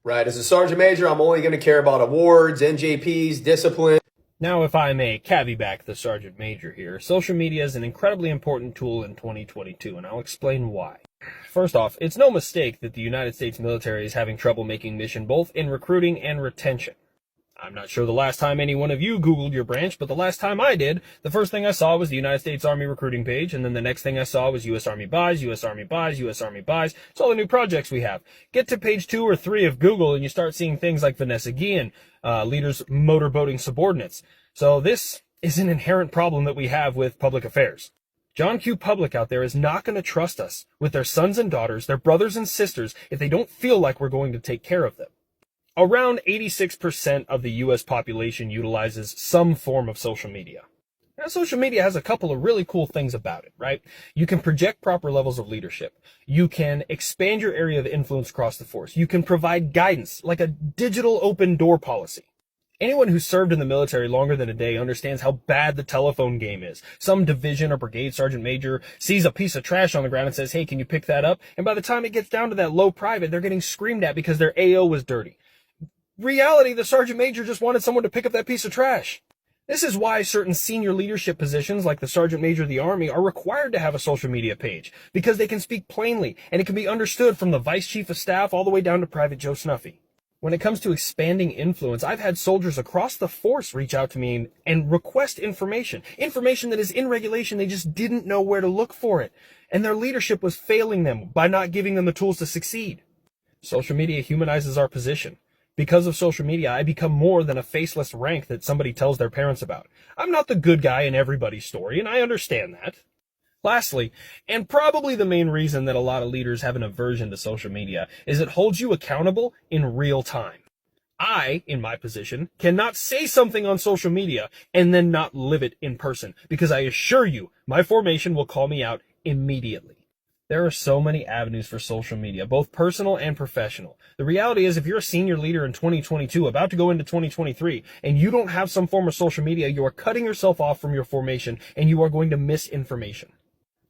right? As a sergeant major, I'm only going to care about awards, NJPs, discipline. Now, if I may caveat back the Sergeant Major here, social media is an incredibly important tool in 2022, and I'll explain why. First off, it's no mistake that the United States military is having trouble making mission both in recruiting and retention. I'm not sure the last time any one of you Googled your branch, but the last time I did, the first thing I saw was the United States Army recruiting page, and then the next thing I saw was U.S. Army buys, U.S. Army buys, U.S. Army buys. It's all the new projects we have. Get to page 2 or 3 of Google, and you start seeing things like Vanessa Guillen, leaders motorboating subordinates. So this is an inherent problem that we have with public affairs. John Q. Public out there is not going to trust us with their sons and daughters, their brothers and sisters, if they don't feel like we're going to take care of them. Around 86% of the U.S. population utilizes some form of social media. Now, social media has a couple of really cool things about it, right? You can project proper levels of leadership. You can expand your area of influence across the force. You can provide guidance, like a digital open door policy. Anyone who served in the military longer than a day understands how bad the telephone game is. Some division or brigade sergeant major sees a piece of trash on the ground and says, hey, can you pick that up? And by the time it gets down to that low private, they're getting screamed at because their AO was dirty. Reality, the sergeant major just wanted someone to pick up that piece of trash. This is why certain senior leadership positions, like the sergeant major of the Army, are required to have a social media page, because they can speak plainly, and it can be understood from the vice chief of staff all the way down to Private Joe Snuffy. When it comes to expanding influence, I've had soldiers across the force reach out to me and request information that is in regulation. They just didn't know where to look for it, and their leadership was failing them by not giving them the tools to succeed. Social media humanizes our position. Because of social media, I become more than a faceless rank that somebody tells their parents about. I'm not the good guy in everybody's story, and I understand that. Lastly, and probably the main reason that a lot of leaders have an aversion to social media, is it holds you accountable in real time. I, in my position, cannot say something on social media and then not live it in person, because I assure you, my formation will call me out immediately. There are so many avenues for social media, both personal and professional. The reality is, if you're a senior leader in 2022, about to go into 2023, and you don't have some form of social media, you are cutting yourself off from your formation, and you are going to miss information.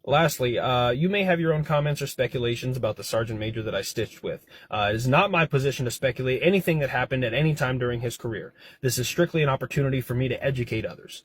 Lastly, you may have your own comments or speculations about the sergeant major that I stitched with. It is not my position to speculate anything that happened at any time during his career. This is strictly an opportunity for me to educate others.